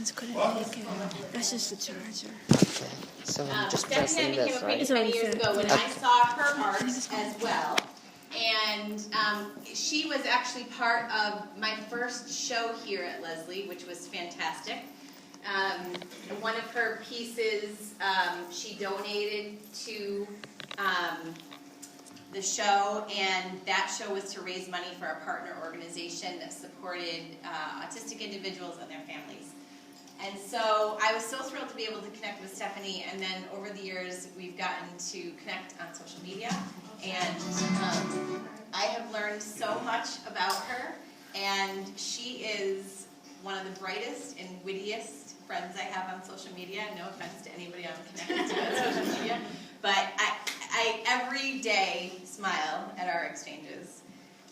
Parents couldn't make it. That's just the charger. Okay. So I'm just Stephanie and I pressing became this, right? acquainted many years ago when I saw her art as well. And she was actually part of my first show here at Leslie, which was fantastic. One of her pieces she donated to the show, and that show was to raise money for a partner organization that supported autistic individuals and their families. And so I was so thrilled to be able to connect with Stephanie, and then over the years we've gotten to connect on social media, and I have learned so much about her, and she is one of the brightest and wittiest friends I have on social media. No offense to anybody I'm connected to on social media, but I every day smile at our exchanges.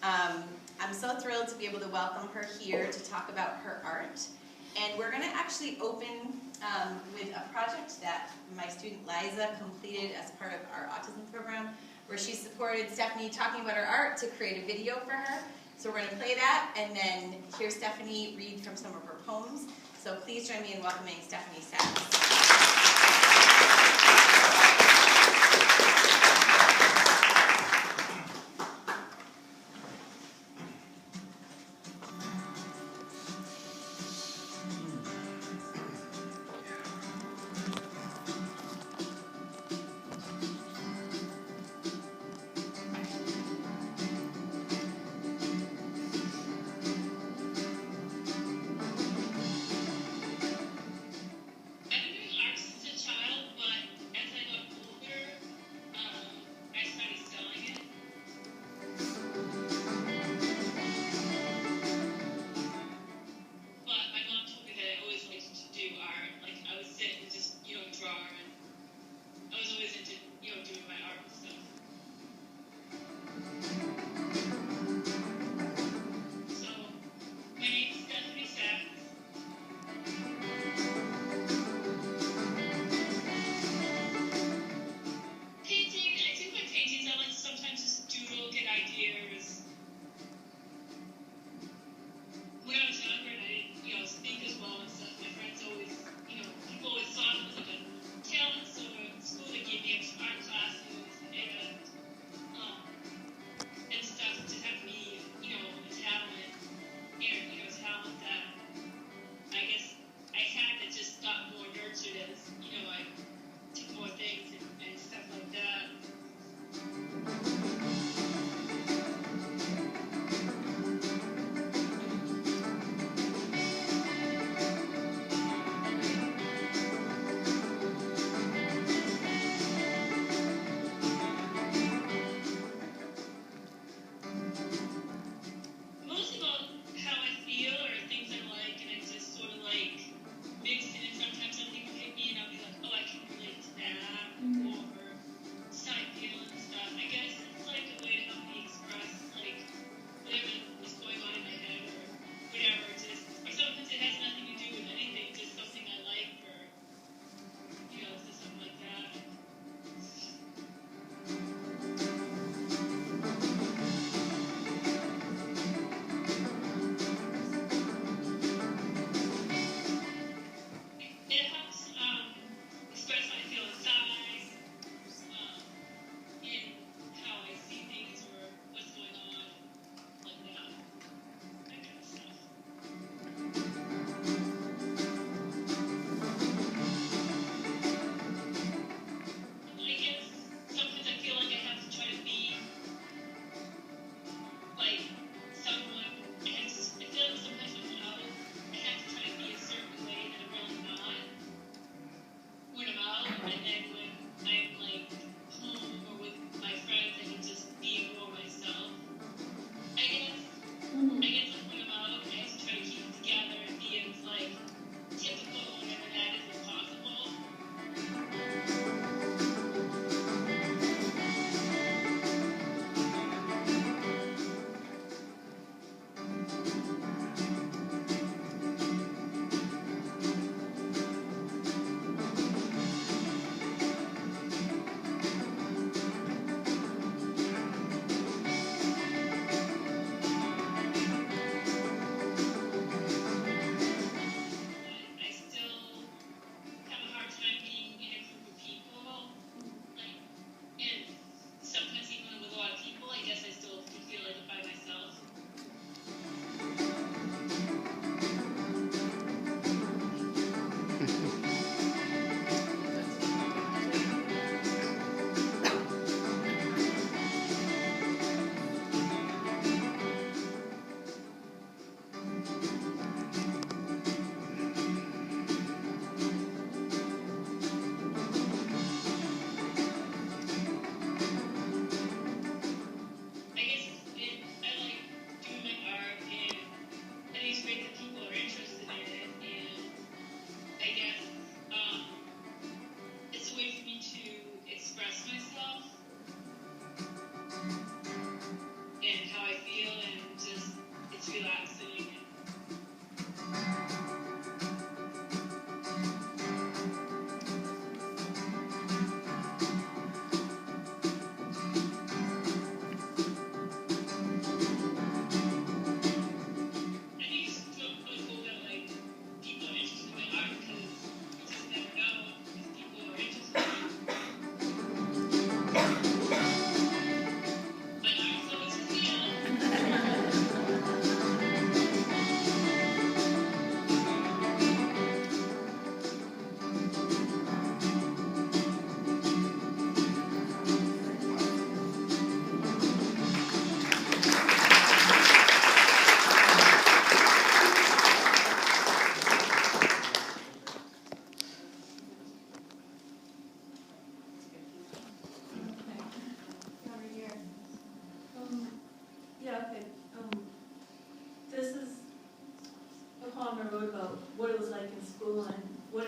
I'm so thrilled to be able to welcome her here to talk about her art. And we're going to actually open with a project that my student Liza completed as part of our autism program, where she supported Stephanie talking about her art to create a video for her. So we're going to play that and then hear Stephanie read from some of her poems. So please join me in welcoming Stephanie Sachs. Every heart since a child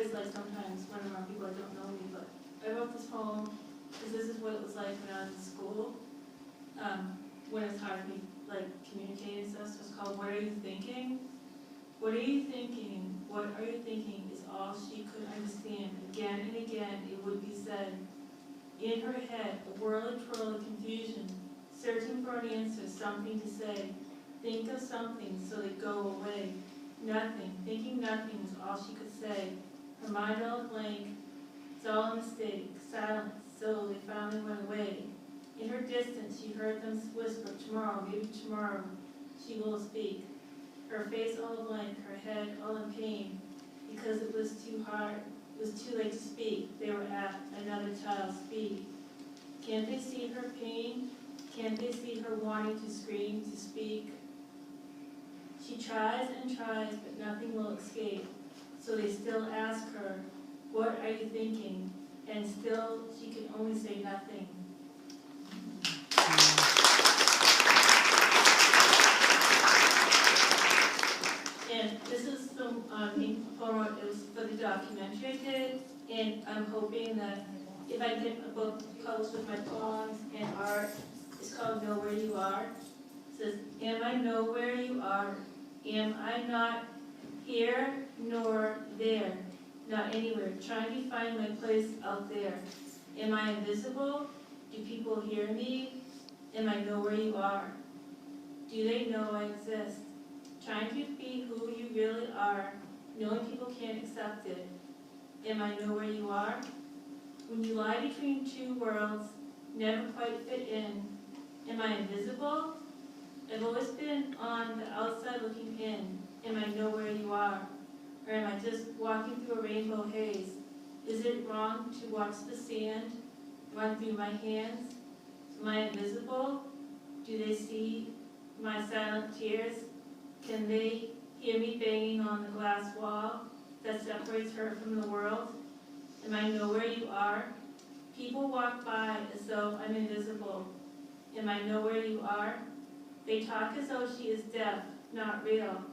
it's like sometimes when I'm around people that don't know me, but I wrote this poem because this is what it was like when I was in school, when it's hard for me, like, communicating stuff. So it's called What Are You Thinking? What are you thinking? What are you thinking is all she could understand. Again and again it would be said. In her head, a whirly twirl of confusion, searching for an answer, something to say. Think of something so they go away. Nothing. Thinking nothing was all she could say. Her mind all blank. It's all a mistake. Silence. So they finally went away. In her distance, she heard them whisper, tomorrow, maybe tomorrow, she will speak. Her face all blank, her head all in pain, because it was too hard, it was too late to speak. They were at another child's feet. Can't they see her pain? Can't they see her wanting to scream, to speak? She tries and tries, but nothing will escape. So they still ask her, what are you thinking? And still she can only say nothing. And this is some poem, it was for the documentary I did, and I'm hoping that if I get a book published with my poems and art, it's called Know Where You Are. It says, am I know where you are? Am I not here nor there? Not anywhere, trying to find my place out there. Am I invisible? Do people hear me? Am I know where you are? Do they know I exist? Trying to be who you really are, knowing people can't accept it. Am I know where you are? When you lie between two worlds, never quite fit in. Am I invisible? I've always been on the outside looking in. Am I know where you are? Or am I just walking through a rainbow haze? Is it wrong to watch the sand run through my hands? Am I invisible? Do they see my silent tears? Can they hear me banging on the glass wall that separates her from the world? Am I know where you are? People walk by as though I'm invisible. Am I know where you are? They talk as though she is deaf, not real.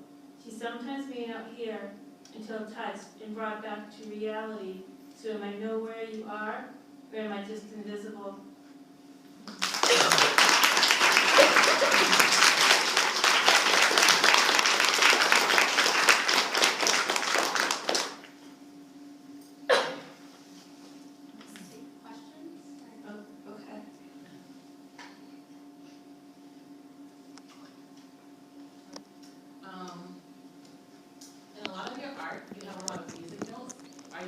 She sometimes may not hear until touched and brought back to reality. So am I know where you are, or am I just invisible? In a lot of your art, you have a lot of music notes. Are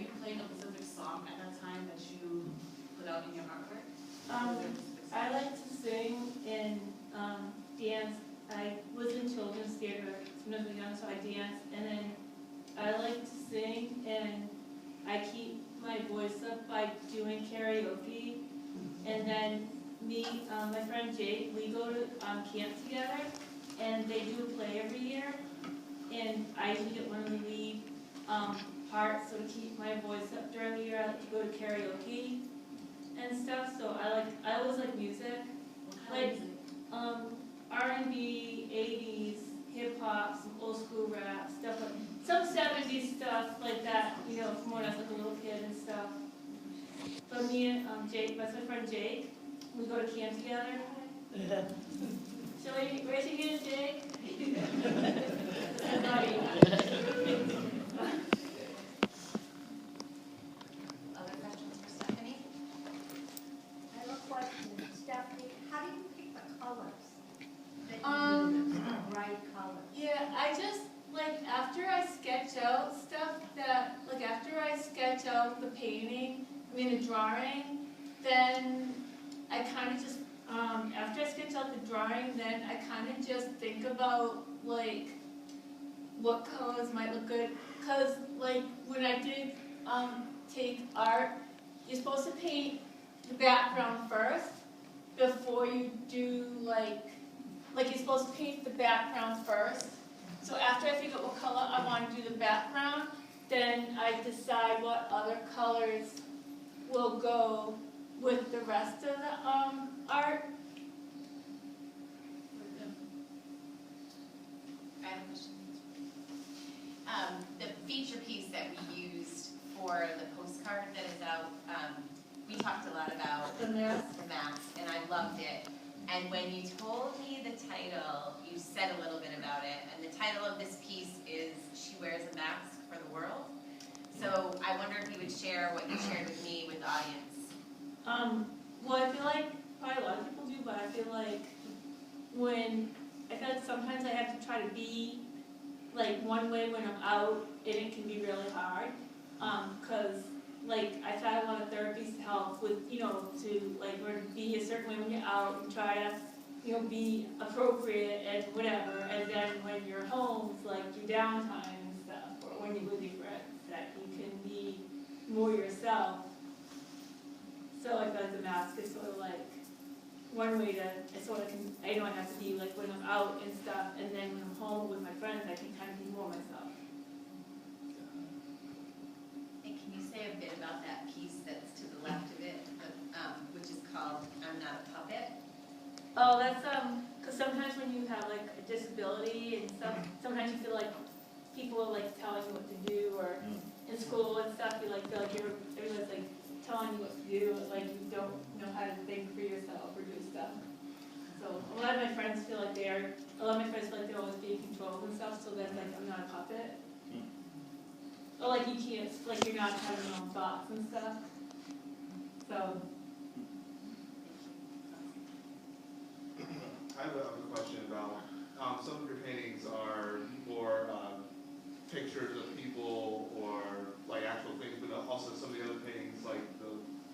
you playing a specific song at that time that you put out in your artwork? I like to sing and dance. I was in children's theater when I was young, so I danced. And then I like to sing, and I keep my voice up by doing karaoke. And then me, my friend Jake, we go to camp together, and they do a play every year. And I usually get one of the lead parts, so to keep my voice up during the year, I like to go to karaoke and stuff. So I always like music, like R&B, 80s, hip hop, some old school rap stuff, like some 70s stuff like that. You know, from when I was like a little kid and stuff. But me and Jake, that's my friend Jake. We go to camp together. Shall we raise your hand, Jake? Other questions for Stephanie? I have a question. Stephanie, how do you pick the colors that you use, bright colors? Yeah, I just, like, after I sketch out stuff that, like, after I sketch out the painting, the drawing, then I kind of just, after I sketch out the drawing, then I kind of just think about, like, what colors might look good. Because, like, when I did take art, you're supposed to paint the background first before you do, like you're supposed to paint the background first. So after I figure out what color I want to do the background, then I decide what other colors will go with the rest of the art. I have a question. The feature piece that we used for the postcard that is out. We talked a lot about The mask. and I loved it. And when you told me the title, you said a little bit about it. And the title of this piece is "She Wears a Mask for the World." So I wonder if you would share what you shared with me with the audience. Well, I feel like probably a lot of people do, but I feel like sometimes I have to try to be like one way when I'm out, and it can be really hard. Cause like I've had a lot of therapies to help with, to like learn to be a certain way when you're out and try to, be appropriate and whatever. And then when you're home, it's like your downtime and stuff, or when you're with your friends, that you can be more yourself. So I feel like the mask is sort of like one way to, I know I have to be like when I'm out and stuff, and then when I'm home with my friends, I can kind of be more myself. And can you say a bit about that piece that's to the left of it, which is called "I'm Not a Puppet"? Oh, that's because sometimes when you have like a disability and stuff, sometimes you feel like people are like telling you what to do, or in school and stuff, you like feel like everyone's like telling you what to do, like you don't know how to think for yourself or do stuff. So a lot of my friends feel like they're always being controlled and stuff, so that's like I'm not a puppet. Or like you can't, like you're not having your own thoughts and stuff. So. I have a question about, some of your paintings are more pictures of people or like actual things, but also some of the other paintings, like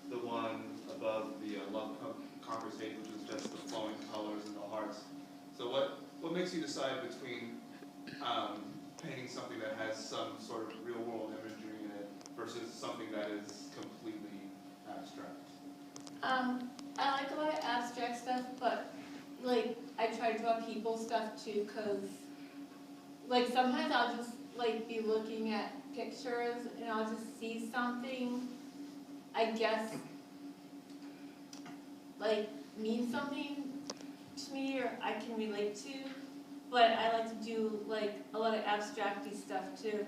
the one above the Love Conquers Hate, which is just the flowing colors and the hearts. So what makes you decide between painting something that has some sort of real world imagery in it versus something that is completely abstract? I like a lot of abstract stuff, but like I try to draw people stuff too, cause like sometimes I'll just like be looking at pictures and I'll just see something, I guess, like means something to me or I can relate to, but I like to do like a lot of abstract-y stuff too.